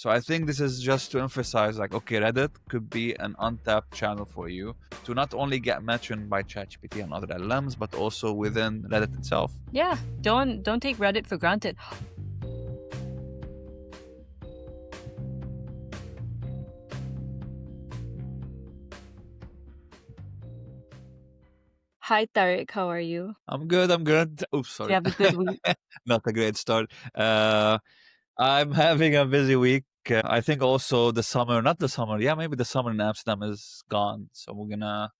So I think this is just to emphasize, like, okay, Reddit could be an untapped channel for you to not only get mentioned by ChatGPT and other LLMs, but also within Reddit itself. Yeah, don't take Reddit for granted. Hi Tarek, how are you? I'm good. I'm good. Oops, Did you sorry. have a good week? Not a great start. I'm having a busy week. I think also the summer, not the summer, yeah, maybe the summer in Amsterdam is gone. So we're gonna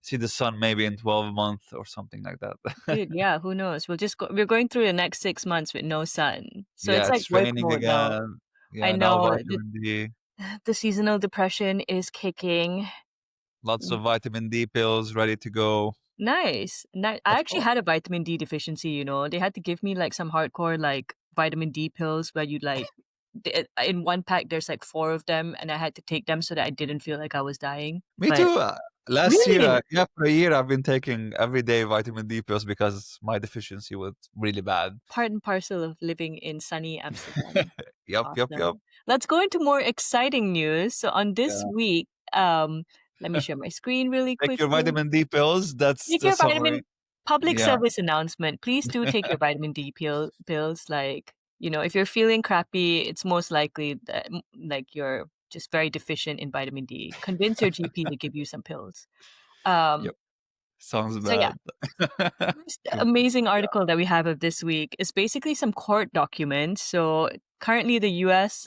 see the sun maybe in 12 months or something like that. Dude, yeah, who knows? We're going through the next 6 months with no sun. So Yeah, it's like it's work raining mode now. again. I Yeah, now know vitamin D. the seasonal depression is kicking. Lots of vitamin D pills ready to go. Nice. I Of actually course. had a vitamin D deficiency, you know. They had to give me like some hardcore like vitamin D pills where you like in one pack there's like 4 of them and I had to take them so that I didn't feel like I was dying. Me But too. Last year, really, yeah, for a year, I've been taking everyday vitamin D pills because my deficiency was really bad. part and parcel of living in sunny Amsterdam. Yep. Awesome. Let's go into more exciting news. So on this Yeah. week, let me share my screen really Take your quickly. vitamin D pills. That's Take the your vitamin summary. public Yeah. service announcement. Please do take your vitamin D pills. Like, you know, if you're feeling crappy, it's most likely that like you're just very deficient in vitamin D. Convince your GP to give you some pills. Um, Yep. Sounds so yeah, bad. first Good. amazing Yeah. article that we have of this week is basically some court documents. So currently, the U.S.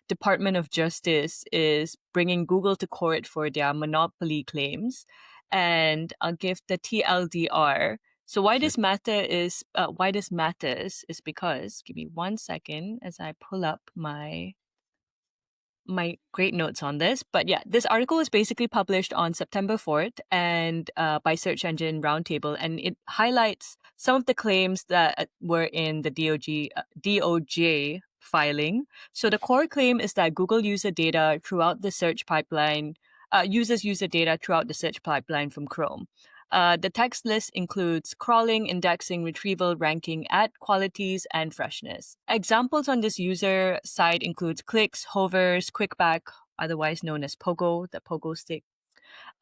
Department of Justice is bringing Google to court for their monopoly claims, and I'll give the TLDR. So why this matters is because give me 1 second as I pull up my great notes on this. But yeah, this article was basically published on September 4th and by Search Engine Roundtable, and it highlights some of the claims that were in the DOJ filing. So the core claim is that Google user data throughout the search pipeline, uses user data throughout the search pipeline from Chrome. The text list includes crawling, indexing, retrieval, ranking, ad qualities, and freshness. Examples on this user side includes clicks, hovers, quickback, otherwise known as pogo, the pogo stick,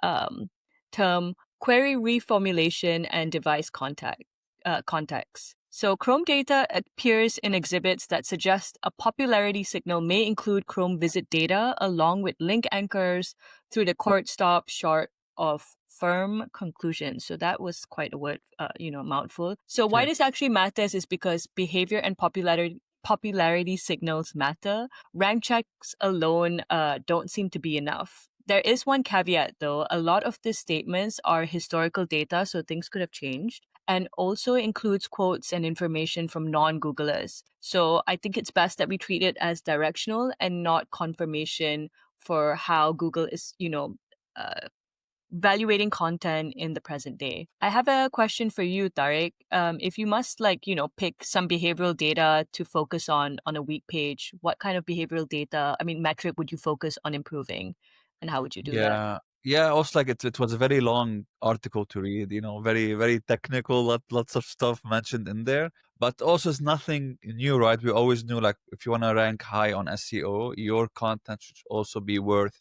um, term, query reformulation, and device context. So Chrome data appears in exhibits that suggest a popularity signal may include Chrome visit data along with link anchors through the court stop short of firm conclusion. So that was quite a word, mouthful. So why Okay. this actually matters is because behavior and popularity signals matter. Rank checks alone don't seem to be enough. There is one caveat though. A lot of these statements are historical data, so things could have changed, and also includes quotes and information from non-Googlers. So I think it's best that we treat it as directional and not confirmation for how Google is, uh, evaluating content in the present day. I have a question for you, Tarek. If you must pick some behavioral data to focus on a weak page, what kind of behavioral data, I mean, metric would you focus on improving and how would you do that? Yeah. Yeah, also like it was a very long article to read, very, very technical, lots of stuff mentioned in there. But also it's nothing new, right? We always knew like if you want to rank high on SEO, your content should also be worth,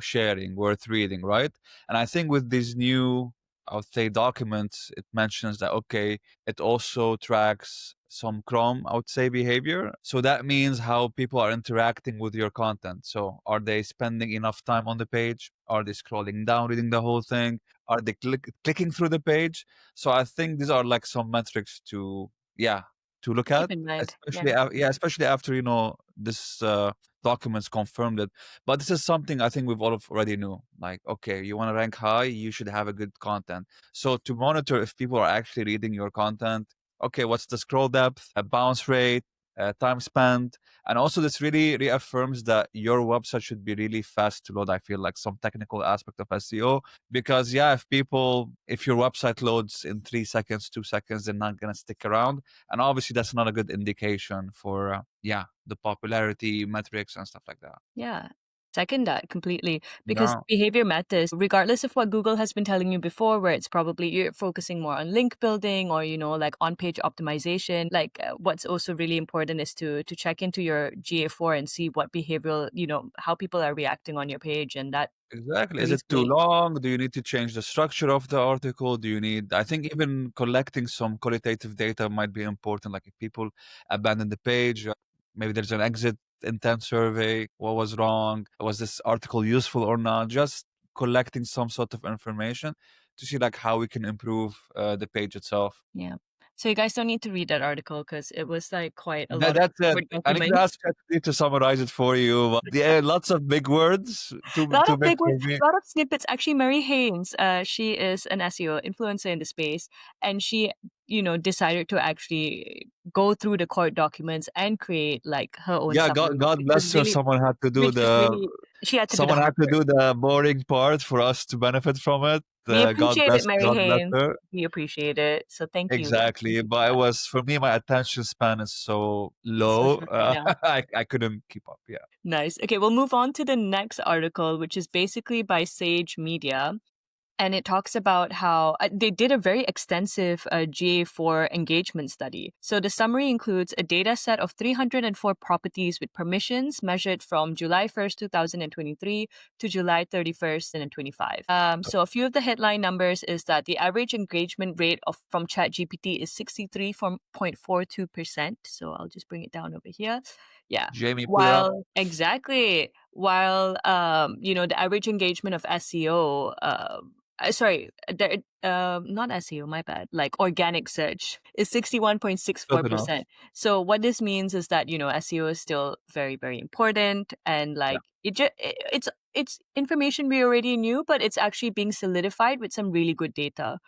sharing, worth reading, right? And I think with these new, I would say, documents, it mentions that okay, it also tracks some Chrome, I would say, behavior. So that means how people are interacting with your content. So are they spending enough time on the page? Are they scrolling down, reading the whole thing? Are they clicking through the page? So I think these are like some metrics to, yeah, to look Keep at, in mind. especially, Yeah. especially after, this documents confirmed it. But this is something I think we've all already knew. Like, okay, you want to rank high, you should have a good content. So to monitor if people are actually reading your content, okay, what's the scroll depth, a bounce rate, time spent, and also this really reaffirms that your website should be really fast to load. I feel like some technical aspect of SEO because yeah, if your website loads in 3 seconds, 2 seconds, they're not gonna stick around, and obviously that's not a good indication for the popularity metrics and stuff like that. Yeah. Second that completely because Yeah. behavior matters regardless of what Google has been telling you before, where it's probably you're focusing more on link building or like on page optimization. Like what's also really important is to check into your GA4 and see what behavioral, how people are reacting on your page, and that Exactly. Is carries it too weight. long? Do you need to change the structure of the article? Do you need, I think even collecting some qualitative data might be important. Like if people abandon the page, maybe there's an exit intent survey. What was wrong? Was this article useful or not? Just collecting some sort of information to see like how we can improve the page itself. Yeah. So you guys don't need to read that article because it was like quite a lot of That's it. Word I need to documents. ask ChatGPT to summarize it for you. But yeah, lots of big words A lot to of make big for words, me. a lot of snippets. Actually, Mary Haynes, she is an SEO influencer in the space, and she, decided to actually go through the court documents and create like her own Yeah, summary, God bless her. which was really, she had to do the Someone hard had to work. do the boring part for us to benefit from it. We appreciate it, Mary God bless Haynes. her. We appreciate it. So thank you. Exactly. But it was for me, my attention span is so So low. short, yeah. I couldn't keep up. Yeah. Nice. Okay, we'll move on to the next article, which is basically by Sage Media. And it talks about how they did a very extensive GA4 engagement study. So the summary includes a data set of 304 properties with permissions measured from July 1st, 2023 to July 31st, 2025. So a few of the headline numbers is that the average engagement rate from ChatGPT is 63.42%. So I'll just bring it down over here. Yeah. Jamie, pull it up. While the average engagement of SEO sorry, not SEO, my bad. Like organic search is Good enough. 61.64%. So what this means is that, SEO is still very, very important, and Yeah. like it's information we already knew, but it's actually being solidified with some really good data.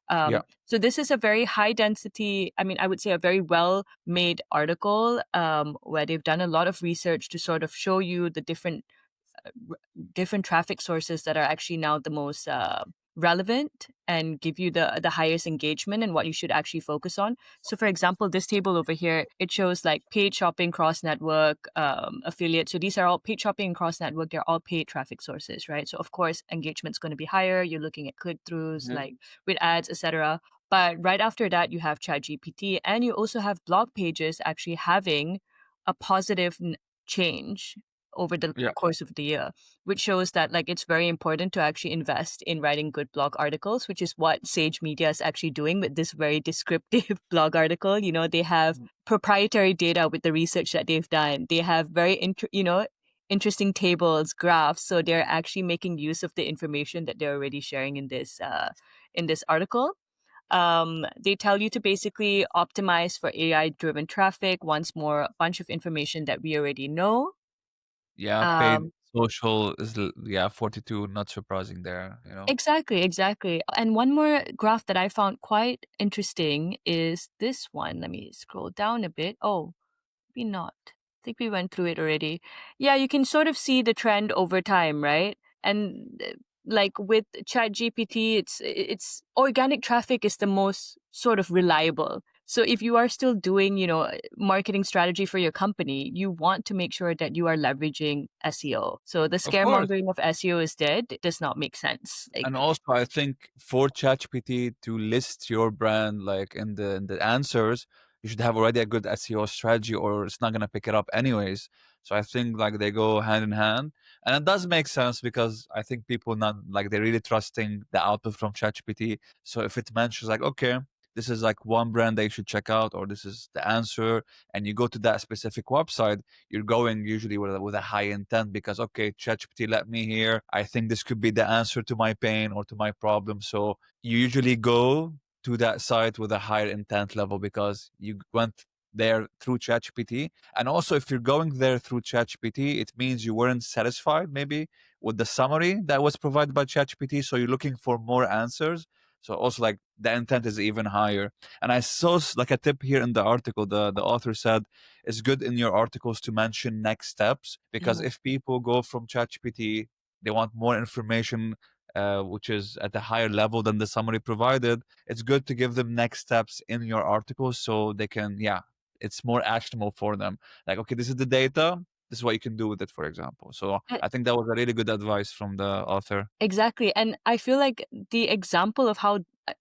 Yeah. So this is a very high density, I mean, I would say a very well made article, where they've done a lot of research to sort of show you the different traffic sources that are actually now the most relevant and give you the highest engagement and what you should actually focus on. So for example, this table over here, it shows like paid shopping, cross network, affiliate. So these are all paid shopping and cross network. They're all paid traffic sources, right? So of course engagement's going to be higher. You're looking at click-throughs Mhm. like with ads, etc. But right after that, you have ChatGPT, and you also have blog pages actually having a positive change over the Yeah. course of the year, which shows that like it's very important to actually invest in writing good blog articles, which is what Sage Media is actually doing with this very descriptive blog article. They have Mhm. proprietary data with the research that they've done. They have very interesting tables, graphs, so they're actually making use of the information that they're already sharing in this article. They tell you to basically optimize for AI driven traffic. Once more, a bunch of information that we already know. Yeah. Paid um, social is, yeah, 42. Not surprising there. Exactly, exactly. And one more graph that I found quite interesting is this one. Let me scroll down a bit. Oh, maybe not. I think we went through it already. Yeah, you can sort of see the trend over time, right? And like with ChatGPT, it's organic traffic is the most sort of reliable. So if you are still doing, marketing strategy for your company, you want to make sure that you are leveraging SEO. So the Of course. scaremongering of SEO is dead. It does not make sense. And Like, also, I think for ChatGPT to list your brand like in the answers, you should have already a good SEO strategy, or it's not gonna pick it up anyways. So I think like they go hand in hand, and it does make sense because I think people not like they're really trusting the output from ChatGPT. So if it mentions like, okay, this is like one brand that you should check out, or this is the answer, and you go to that specific website, you're going usually with a high intent because okay, ChatGPT let me here. I think this could be the answer to my pain or to my problem. So you usually go to that site with a higher intent level because you went there through ChatGPT. And also, if you're going there through ChatGPT, it means you weren't satisfied maybe with the summary that was provided by ChatGPT. So you're looking for more answers. So also like the intent is even higher. And I saw like a tip here in the article. The author said it's good in your articles to mention next steps because mhm. if people go from ChatGPT, they want more information, which is at a higher level than the summary provided. It's good to give them next steps in your articles so they can, yeah, it's more actionable for them. Like, okay, this is the data. this is what you can do with it, for example. So Uh, I think that was a really good advice from the author. Exactly. And I feel like the example of how uh,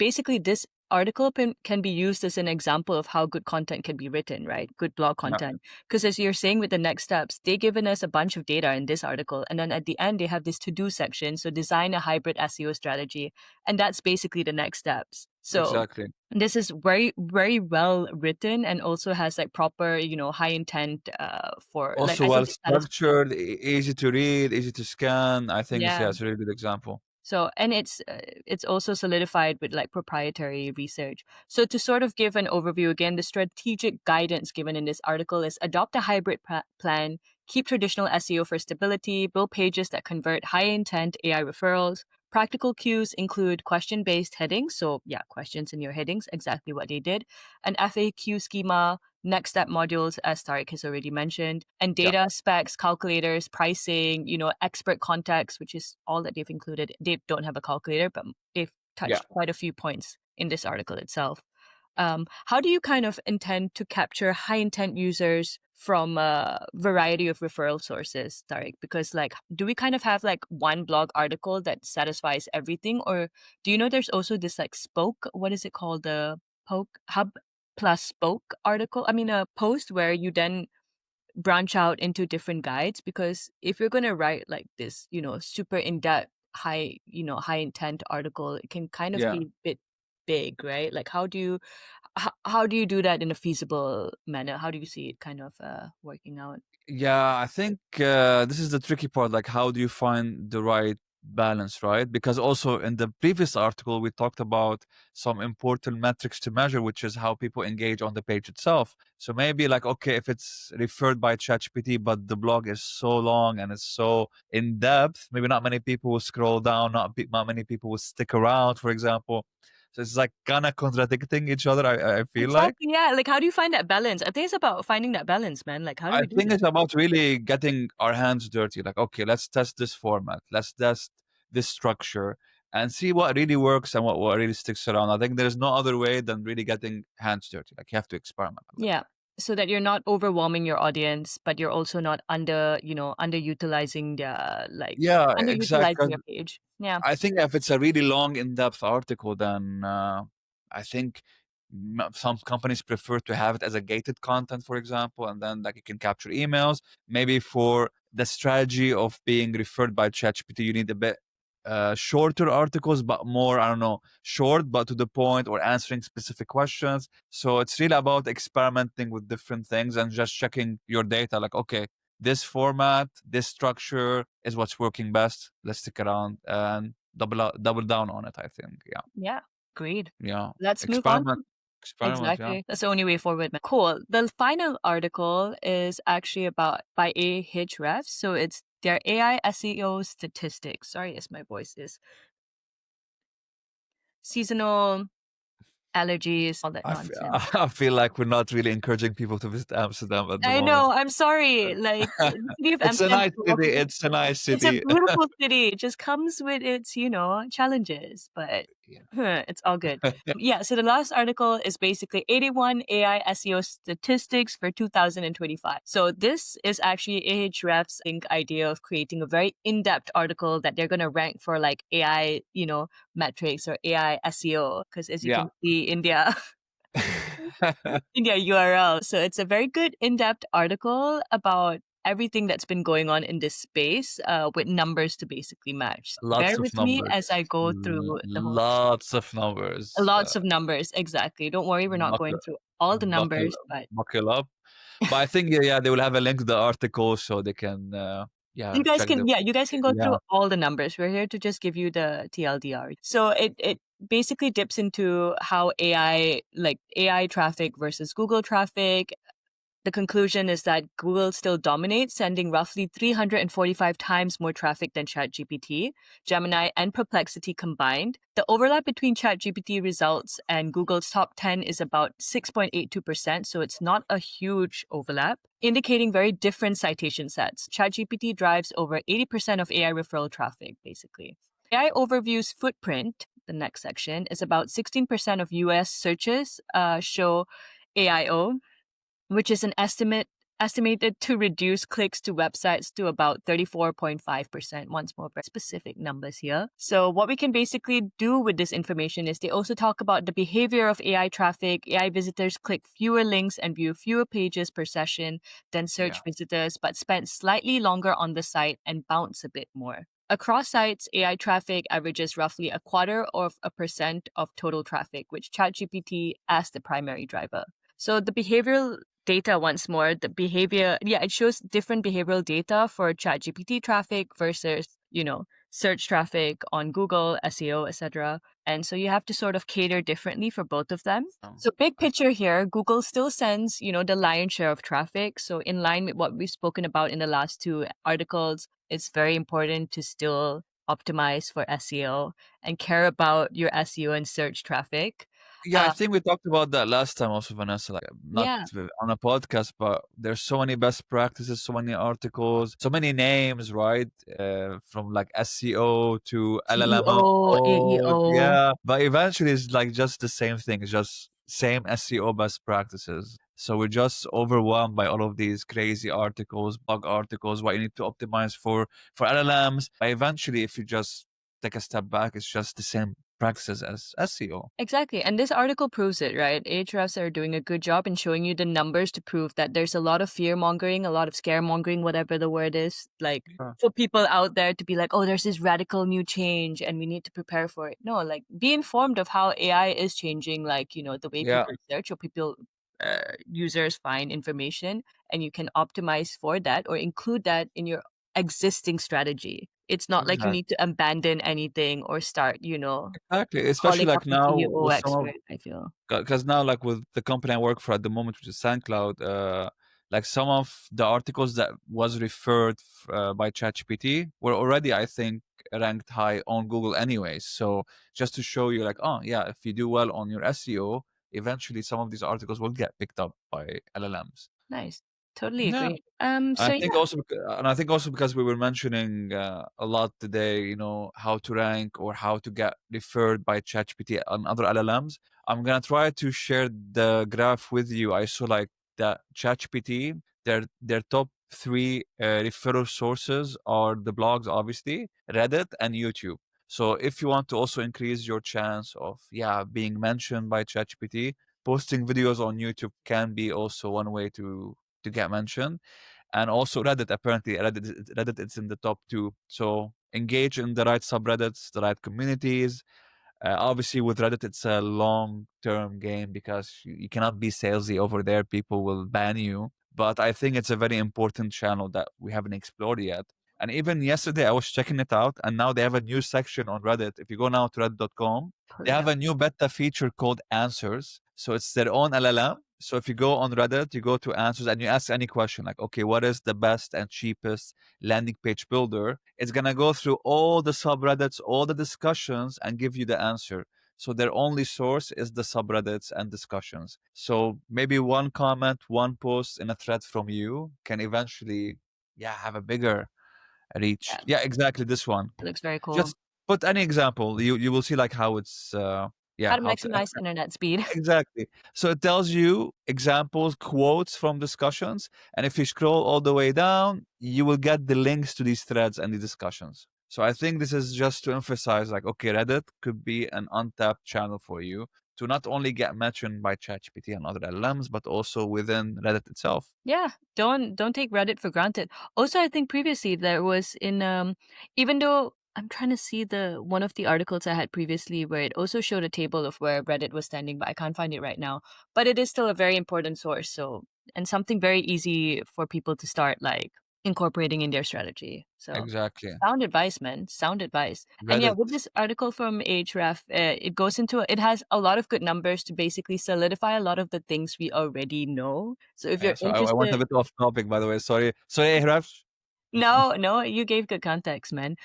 basically this article can be used as an example of how good content can be written, right? Good blog Yeah, content. Because as you're saying with the next steps, they given us a bunch of data in this article. And then at the end, they have this to do section. So design a hybrid SEO strategy. And that's basically the next steps. So exactly. this is very, very well written and also has like proper, high intent for like, Also I well think it's structured, easy to read, easy to scan. I think it's, yeah. yeah, it's a really good example. So, and it's also solidified with like proprietary research. So, to sort of give an overview again, the strategic guidance given in this article is adopt a hybrid plan, keep traditional SEO for stability, build pages that convert high intent AI referrals. Practical cues include question based headings. So, yeah, questions in your headings, exactly what they did. An FAQ schema, next step modules, as Tarek has already mentioned, and Yeah, data specs, calculators, pricing, expert context, which is all that they've included. They don't have a calculator, but they've yeah. touched quite a few points in this article itself. How do you kind of intend to capture high intent users from a variety of referral sources, Tariq? Because like, do we kind of have like one blog article that satisfies everything, or do you know there's also this like spoke? What is it called? The poke hub plus spoke article. I mean, a post where you then branch out into different guides. Because if you're gonna write like this, super in depth, high intent article, it can kind of Yeah. be a bit big, right? Like, how do you do that in a feasible manner? How do you see it kind of working out? Yeah, I think this is the tricky part. Like, how do you find the right balance, right? Because also in the previous article, we talked about some important metrics to measure, which is how people engage on the page itself. So maybe, like, okay, if it's referred by ChatGPT, but the blog is so long and it's so in depth, maybe not many people will scroll down, not many people will stick around, for example. So it's like kind of contradicting each other, I feel like. Exactly. Yeah. Like, how do you find that balance? I think it's about finding that balance, man. Like, how do I we do think that? it's about really getting our hands dirty. Like, okay, let's test this format. Let's test this structure and see what really works and what really sticks around. I think there's no other way than really getting hands dirty. Like, you have to experiment a little Yeah. bit. So that you're not overwhelming your audience, but you're also not underutilizing the like Yeah, underutilizing exactly. your page. Yeah. I think if it's a really long, in-depth article, then I think some companies prefer to have it as a gated content, for example, and then like you can capture emails. Maybe for the strategy of being referred by ChatGPT, you need a bit shorter articles, but more, I don't know, short but to the point or answering specific questions. So it's really about experimenting with different things and just checking your data. Like, okay, this format, this structure is what's working best. Let's stick around and double down on it. I think, yeah, Yeah. Agreed. yeah, Let's move on. experiment, experiment. Yeah, Exactly. That's the only way forward, man. Cool. The final article is actually about by Ahrefs. So it's their AI SEO statistics. Sorry, as my voice is seasonal allergies, all that I, f- nonsense. I feel like we're not really encouraging people to visit Amsterdam at the I moment. know. I'm sorry. Like the city of It's a Amsterdam nice city. It's a nice it's a city. beautiful city. It just comes with its, challenges, but Yeah. it's all good. Yeah, so the last article is basically 81 AI SEO statistics for 2025. So this is actually Ahrefs' think idea of creating a very in-depth article that they're going to rank for like AI, metrics or AI SEO. Because as you Yeah. can see, India India URL. So it's a very good in-depth article about everything that's been going on in this space with numbers to basically match. Bear Lots of with me numbers. as I go through the whole Lots of numbers. lots of numbers. Exactly. Don't worry, we're not Buckle, going through all the buckle, numbers, but buckle up. But I think, yeah, yeah, they will have a link to the article so they can, yeah, check the, you guys can go through yeah, all the numbers. We're here to just give you the TLDR. So it basically dips into how AI traffic versus Google traffic. The conclusion is that Google still dominates, sending roughly 345 times more traffic than ChatGPT, Gemini, and Perplexity combined. The overlap between ChatGPT results and Google's top 10 is about 6.82%, so it's not a huge overlap, indicating very different citation sets. ChatGPT drives over 80% of AI referral traffic, basically. AI Overview's footprint, the next section, is about 16% of US searches show AIO, which is an estimated to reduce clicks to websites to about 34.5%. Once more, very specific numbers here. So what we can basically do with this information is they also talk about the behavior of AI traffic. AI visitors click fewer links and view fewer pages per session than Yeah. search visitors, but spend slightly longer on the site and bounce a bit more. Across sites, AI traffic averages roughly a quarter of a percent of total traffic, with ChatGPT as the primary driver. So the behavioral data, once more, the behavior, yeah, it shows different behavioral data for ChatGPT traffic versus, search traffic on Google, SEO, etc. And so you have to sort of cater differently for both of them. So big I picture here, Google still sends, the lion's share of traffic. So in line with what we've spoken about in the last two articles, it's very important to still optimize for SEO and care about your SEO and search traffic. Yeah, I think we talked about that last time also, Vanessa, like not Yeah, on a podcast, but there's so many best practices, so many articles, so many names, right? From like SEO to LLM CEO, code. AEO. Yeah. But eventually it's like just the same thing. It's just same SEO best practices. So we're just overwhelmed by all of these crazy articles, bug articles, what you need to optimize for LLMs. But eventually, if you just take a step back, it's just the same practices as SEO. Exactly. And this article proves it, right? Ahrefs are doing a good job in showing you the numbers to prove that there's a lot of fear mongering, a lot of scaremongering, whatever the word is, like Yeah. for people out there to be like, oh, there's this radical new change and we need to prepare for it. No, like be informed of how AI is changing, like, the way Yeah, people search or users find information, and you can optimize for that or include that in your existing strategy. It's not like you exactly. need to abandon anything or start, Exactly, especially calling up like a now CEO with some of expert, I feel. because now like with the company I work for at the moment, which is SoundCloud, like some of the articles that was referred by ChatGPT were already, I think, ranked high on Google anyways. So just to show you, like, oh yeah, if you do well on your SEO, eventually some of these articles will get picked up by LLMs. Nice. Totally Yeah. agree. I So think yeah, also, and I think also because we were mentioning a lot today, how to rank or how to get referred by ChatGPT and other LLMs. I'm gonna try to share the graph with you. I saw like that ChatGPT, their top three referral sources are the blogs, obviously, Reddit, and YouTube. So if you want to also increase your chance of being mentioned by ChatGPT, posting videos on YouTube can be also one way to get mentioned. And also Reddit, apparently Reddit is in the top two. So engage in the right subreddits, the right communities. Obviously, with Reddit, it's a long-term game because you cannot be salesy over there. People will ban you. But I think it's a very important channel that we haven't explored yet. And even yesterday, I was checking it out, and now they have a new section on Reddit. If you go now to reddit.com, pull they it have up. a new beta feature called Answers. So it's their own LLM. So if you go on Reddit, you go to Answers and you ask any question like, okay, what is the best and cheapest landing page builder? It's going to go through all the subreddits, all the discussions, and give you the answer. So their only source is the subreddits and discussions. So maybe one comment, one post in a thread from you can eventually, have a bigger reach. Yeah, Yeah, exactly. This one. it looks very cool. Just put any example. You will see like how it's How to how to maximize internet speed. exactly. So it tells you examples, quotes from discussions, and if you scroll all the way down, you will get the links to these threads and the discussions. So I think this is just to emphasize, like, okay, Reddit could be an untapped channel for you to not only get mentioned by ChatGPT and other LLMs, but also within Reddit itself. Yeah, don't take Reddit for granted. Also, I think previously there was in even though I'm trying to see the one of the articles I had previously where it also showed a table of where Reddit was standing, but I can't find it right now. But it is still a very important source, so and something very easy for people to start like incorporating in their strategy. So Exactly. sound advice, man. Sound advice. And yeah, with Reddit. this article from Ahref, it goes into it has a lot of good numbers to basically solidify a lot of the things we already know. So if you're So I went a interested, bit off topic, by the way. Sorry. Sorry, Hraf. no, no, you gave good context, man.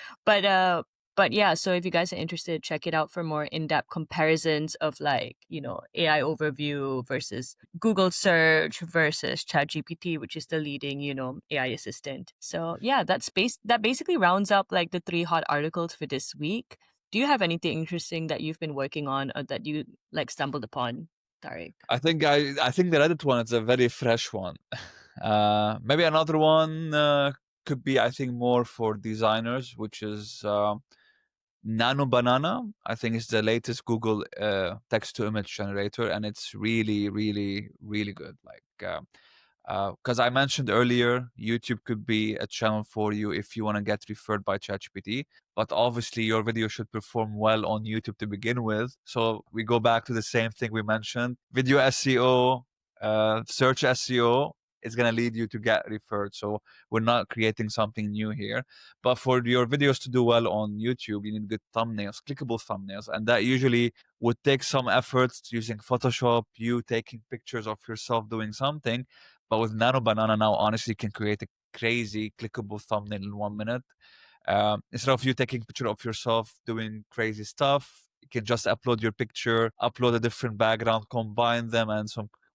But yeah, so if you guys are interested, check it out for more in-depth comparisons of like, AI overview versus Google search versus ChatGPT, which is the leading, AI assistant. So yeah, that basically rounds up like the three hot articles for this week. Do you have anything interesting that you've been working on or that you like stumbled upon, Tarek? I think the Reddit one is a very fresh one. Maybe another one could be, I think, more for designers, which is Nano Banana. I think it's the latest Google text to image generator, and it's really, really, really good. Like, because I mentioned earlier, YouTube could be a channel for you if you want to get referred by ChatGPT. But obviously, your video should perform well on YouTube to begin with. So we go back to the same thing we mentioned: video SEO, search SEO is going to lead you to get referred. So we're not creating something new here. But for your videos to do well on YouTube, you need good thumbnails, clickable thumbnails, and that usually would take some efforts using Photoshop, you taking pictures of yourself doing something. But with Nano Banana now, honestly, you can create a crazy clickable thumbnail in 1 minute. Instead of you taking a picture of yourself doing crazy stuff, you can just upload your picture, upload a different background, combine them, and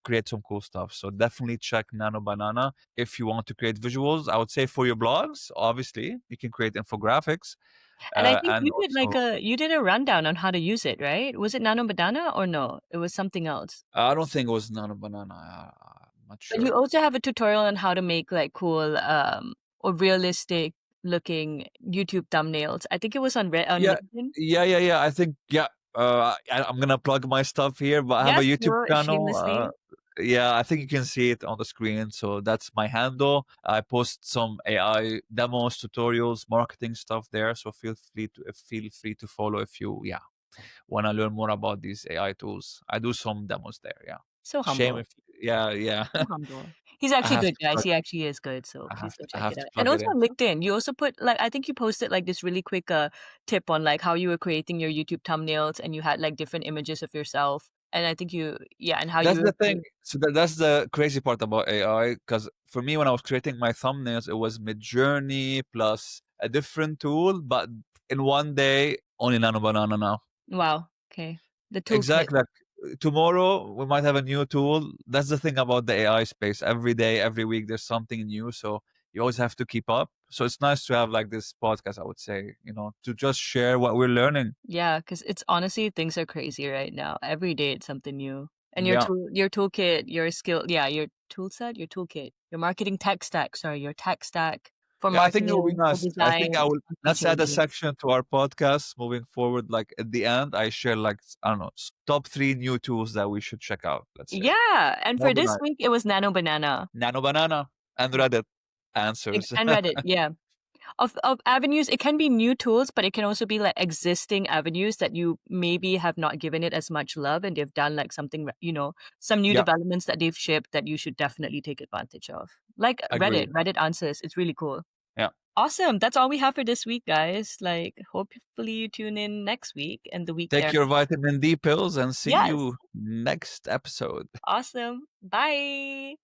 create some cool stuff. So definitely check Nano Banana if you want to create visuals. I would say for your blogs, obviously, you can create infographics, And I think and also you did a rundown on how to use it, right? Was it Nano Banana or no? It was something else. I don't think it was Nano Banana. I'm not But you sure. also have a tutorial on how to make like cool or realistic looking YouTube thumbnails. I think it was on Yeah, LinkedIn. yeah. I think I'm gonna plug my stuff here, but I have a Yes, YouTube do it channel. shamelessly. Yeah, I think you can see it on the screen. So that's my handle. I post some AI demos, tutorials, marketing stuff there. So feel free to follow if you want to learn more about these AI tools. I do some demos there. Yeah, So shame humble. if yeah. So humble. He's I actually have good, to guys. plug. He actually is good. So I please have go I check have it to out. And plug it also in. on LinkedIn, you also put like I think you posted like this really quick tip on like how you were creating your YouTube thumbnails and you had like different images of yourself. And I think and how That's you the thing. So that's the crazy part about AI. Because for me, when I was creating my thumbnails, it was Midjourney plus a different tool, but in one day, only Nano Banana now. wow. Okay. The toolkit. Exactly. Like, tomorrow, we might have a new tool. That's the thing about the AI space. Every day, every week, there's something new. So you always have to keep up. So it's nice to have like this podcast, I would say, to just share what we're learning. Yeah, because it's honestly things are crazy right now. Every day it's something new. And Yeah. your toolkit, your skill, yeah, your tool set, your toolkit, your marketing tech stack, sorry, your tech stack for Yeah, I think it will be marketing, for nice. I think design, I it's will constantly let's add a changing. section to our podcast moving forward. Like at the end, I share like I don't know, top 3 new tools that we should check out. Let's say Yeah, and that'll for be this nice. week it was Nano Banana. Nano Banana and Reddit answers. And Reddit, yeah. Of avenues, it can be new tools, but it can also be like existing avenues that you maybe have not given it as much love and they've done like something, some new Yeah, developments that they've shipped that you should definitely take advantage of. Like agreed. Reddit answers, it's really cool. Yeah, Awesome. That's all we have for this week, guys. Like, hopefully you tune in next week and the week take there. your vitamin D pills and see Yes. you next episode. Awesome. Bye.